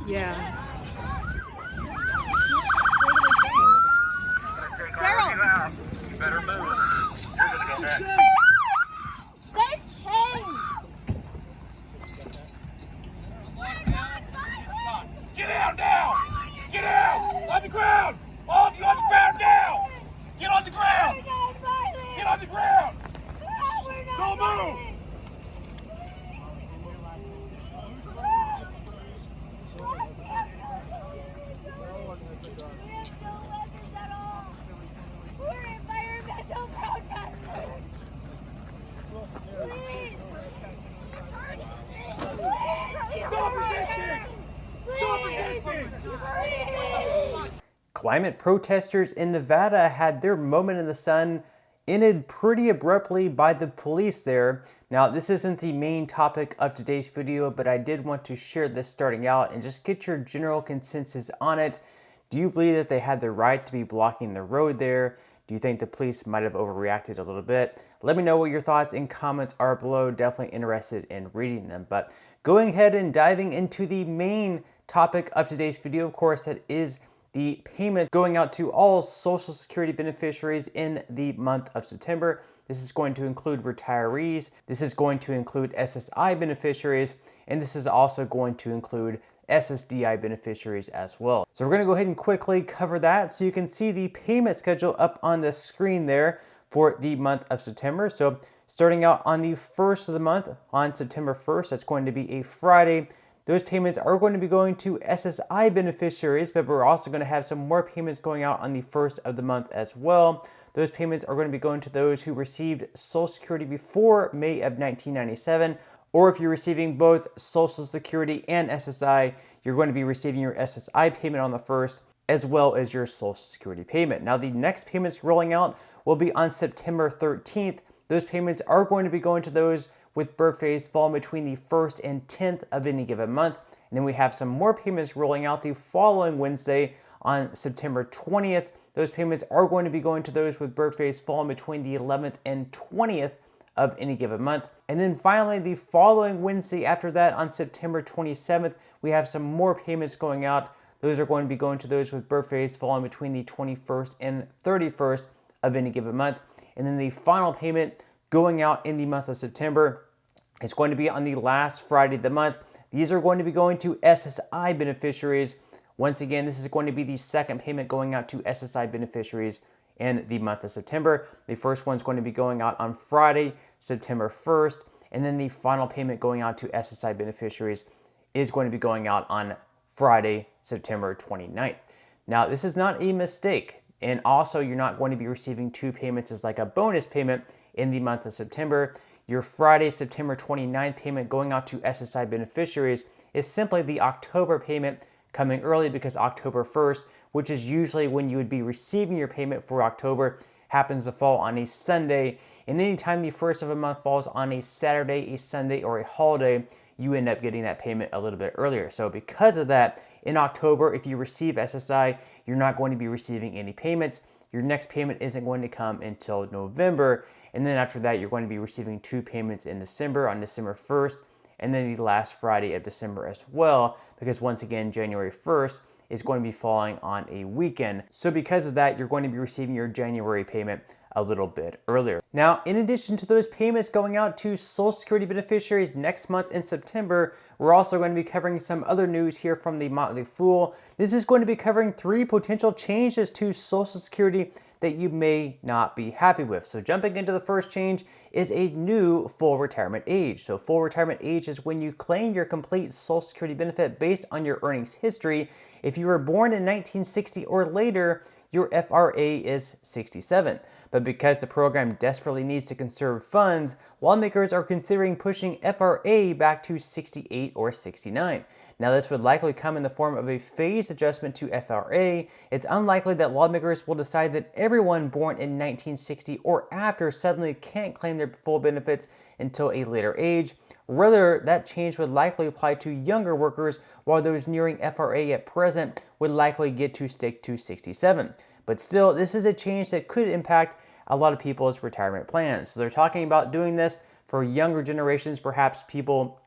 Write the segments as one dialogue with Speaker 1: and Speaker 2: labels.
Speaker 1: Yeah.
Speaker 2: You better move. You're gonna go next.
Speaker 3: They changed.
Speaker 2: Get out now! Get out! On the ground! All of you on the ground now! Get on the ground! Get on the ground! Don't move!
Speaker 3: We're environmental protesters. Please.
Speaker 2: Stop resisting! Stop resisting!
Speaker 3: Please.
Speaker 4: Climate protesters in Nevada had their moment in the sun ended pretty abruptly by the police there. Now, this isn't the main topic of today's video, but I did want to share this starting out and just get your general consensus on it. Do you believe that they had the right to be blocking the road there? Do you think the police might have overreacted a little bit? Let me know what your thoughts and comments are below. Definitely interested in reading them. But going ahead and diving into the main topic of today's video, of course, that is the payments going out to all Social Security beneficiaries in the month of September. This is going to include retirees. This is going to include SSI beneficiaries, and this is also going to include SSDI beneficiaries as well. So we're going to go ahead and quickly cover that so you can see the payment schedule up on the screen there for the month of September. So starting out on the first of the month, on September 1st, that's going to be a Friday. Those payments are going to be going to SSI beneficiaries, but we're also going to have some more payments going out on the first of the month as well. Those payments are going to be going to those who received Social Security before May of 1997, or if you're receiving both Social Security and SSI, you're going to be receiving your SSI payment on the first, as well as your Social Security payment. Now, the next payments rolling out will be on September 13th. Those payments are going to be going to those with birthdays falling between the 1st and 10th of any given month. And then we have some more payments rolling out the following Wednesday on September 20th. Those payments are going to be going to those with birthdays falling between the 11th and 20th of any given month. And then finally, the following Wednesday after that, on September 27th, we have some more payments going out. Those are going to be going to those with birthdays falling between the 21st and 31st of any given month. And then the final payment going out in the month of September is going to be on the last Friday of the month. These are going to be going to SSI beneficiaries. Once again, this is going to be the second payment going out to SSI beneficiaries in the month of September. The first one's going to be going out on Friday, September 1st, and then the final payment going out to SSI beneficiaries is going to be going out on Friday, September 29th. Now, this is not a mistake, and also you're not going to be receiving two payments as like a bonus payment in the month of September. Your Friday, September 29th payment going out to SSI beneficiaries is simply the October payment coming early because October 1st, which is usually when you would be receiving your payment for October, happens to fall on a Sunday. And anytime the first of a month falls on a Saturday, a Sunday, or a holiday, you end up getting that payment a little bit earlier. So because of that, in October, if you receive SSI, you're not going to be receiving any payments. Your next payment isn't going to come until November. And then after that, you're going to be receiving two payments in December, on December 1st, and then the last Friday of December as well, because once again, January 1st is going to be falling on a weekend. So because of that, you're going to be receiving your January payment a little bit earlier. Now, in addition to those payments going out to Social Security beneficiaries next month in September, we're also going to be covering some other news here from the Motley Fool. This is going to be covering 3 potential changes to Social Security that you may not be happy with. So jumping into the first change is a new full retirement age. So full retirement age is when you claim your complete Social Security benefit based on your earnings history. If you were born in 1960 or later, your FRA is 67. But because the program desperately needs to conserve funds, lawmakers are considering pushing FRA back to 68 or 69. Now, this would likely come in the form of a phased adjustment to FRA. It's unlikely that lawmakers will decide that everyone born in 1960 or after suddenly can't claim their full benefits until a later age. Rather, that change would likely apply to younger workers, while those nearing FRA at present would likely get to stick to 67. But still, this is a change that could impact a lot of people's retirement plans. So they're talking about doing this for younger generations, perhaps people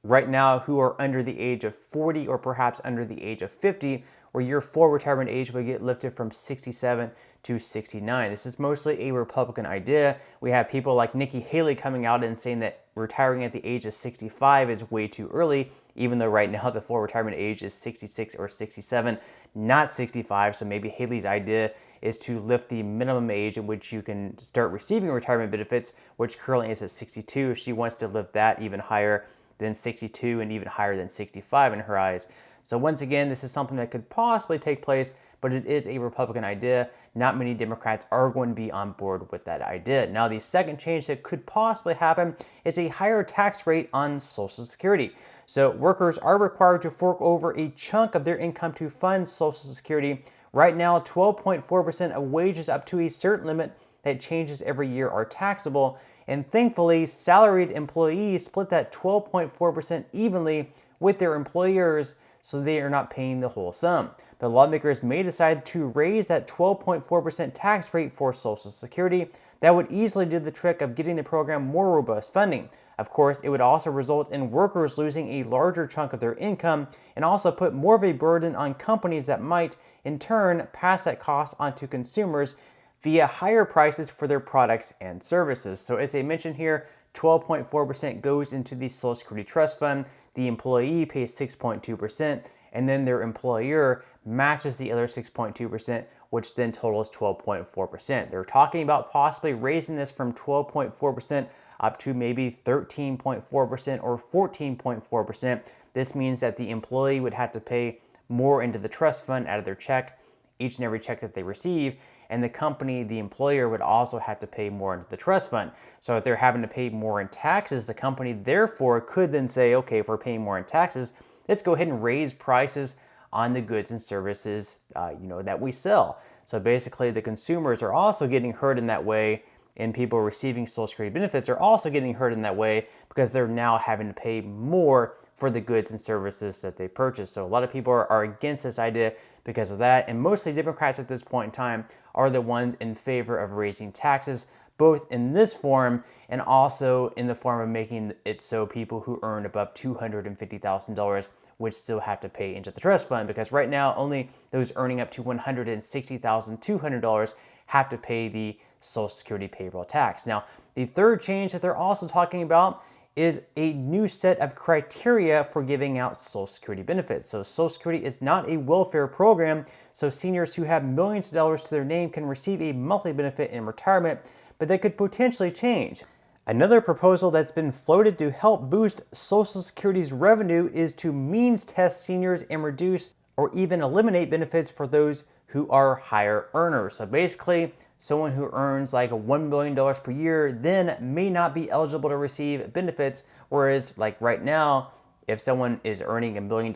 Speaker 4: right now who are under the age of 40 or perhaps under the age of 50, where your full retirement age would get lifted from 67 to 69. This is mostly a Republican idea. We have people like Nikki Haley coming out and saying that retiring at the age of 65 is way too early, even though right now the full retirement age is 66 or 67, not 65. So maybe Haley's idea is to lift the minimum age at which you can start receiving retirement benefits, which currently is at 62. She wants to lift that even higher than 62 and even higher than 65 in her eyes. So once again, this is something that could possibly take place, but it is a Republican idea. Not many Democrats are going to be on board with that idea. Now, the second change that could possibly happen is a higher tax rate on Social Security. So workers are required to fork over a chunk of their income to fund Social Security. Right now, 12.4% of wages up to a certain limit that changes every year are taxable. And thankfully, salaried employees split that 12.4% evenly with their employers, so they are not paying the whole sum. But lawmakers may decide to raise that 12.4% tax rate for Social Security. That would easily do the trick of getting the program more robust funding. Of course, it would also result in workers losing a larger chunk of their income and also put more of a burden on companies that might, in turn, pass that cost onto consumers via higher prices for their products and services. So as I mentioned here, 12.4% goes into the Social Security Trust Fund. The employee pays 6.2%, and then their employer matches the other 6.2%, which then totals 12.4%. They're talking about possibly raising this from 12.4% up to maybe 13.4% or 14.4%. This means that the employee would have to pay more into the trust fund out of their check, each and every check that they receive, and the company, the employer, would also have to pay more into the trust fund. So if they're having to pay more in taxes, the company therefore could then say, okay, if we're paying more in taxes, let's go ahead and raise prices on the goods and services that we sell. So basically the consumers are also getting hurt in that way, and people receiving Social Security benefits are also getting hurt in that way because they're now having to pay more for the goods and services that they purchase. So a lot of people are against this idea because of that, and mostly Democrats at this point in time are the ones in favor of raising taxes, both in this form and also in the form of making it so people who earn above $250,000 would still have to pay into the trust fund, because right now only those earning up to $160,200 have to pay the Social Security payroll tax. Now, the third change that they're also talking about is a new set of criteria for giving out Social Security benefits. So Social Security is not a welfare program, so seniors who have millions of dollars to their name can receive a monthly benefit in retirement, but that could potentially change. Another proposal that's been floated to help boost Social Security's revenue is to means test seniors and reduce or even eliminate benefits for those who are higher earners. So basically, someone who earns like $1 million per year then may not be eligible to receive benefits, whereas like right now, if someone is earning $1 million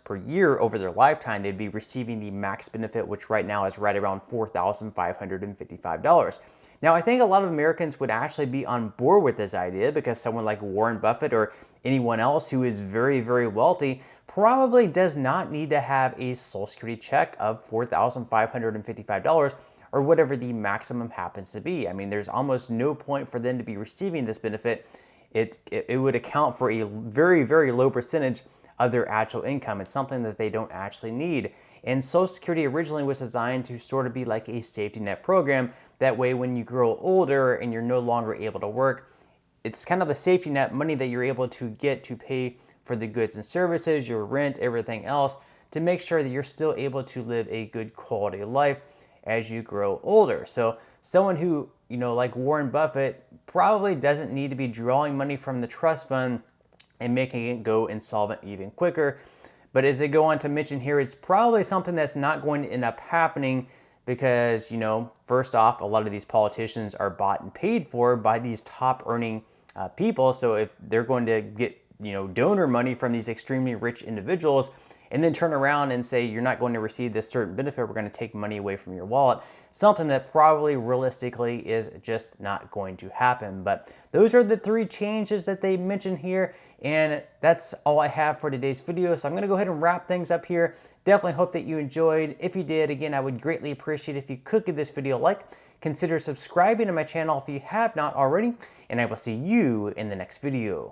Speaker 4: per year over their lifetime, they'd be receiving the max benefit, which right now is right around $4,555. Now, I think a lot of Americans would actually be on board with this idea because someone like Warren Buffett or anyone else who is very, very wealthy probably does not need to have a Social Security check of $4,555 or whatever the maximum happens to be. I mean, there's almost no point for them to be receiving this benefit. It would account for a very, very low percentage of their actual income. It's something that they don't actually need. And Social Security originally was designed to sort of be like a safety net program. That way, when you grow older and you're no longer able to work, it's kind of a safety net money that you're able to get to pay for the goods and services, your rent, everything else, to make sure that you're still able to live a good quality of life as you grow older. So someone who, like Warren Buffett, probably doesn't need to be drawing money from the trust fund and making it go insolvent even quicker. But as they go on to mention here, it's probably something that's not going to end up happening because, first off, a lot of these politicians are bought and paid for by these top earning people. So if they're going to get, donor money from these extremely rich individuals and then turn around and say, you're not going to receive this certain benefit, we're going to take money away from your wallet, something that probably realistically is just not going to happen. But those are the three changes that they mentioned here, and that's all I have for today's video. So I'm going to go ahead and wrap things up here. Definitely hope that you enjoyed. If you did, again, I would greatly appreciate if you could give this video a like. Consider subscribing to my channel if you have not already, and I will see you in the next video.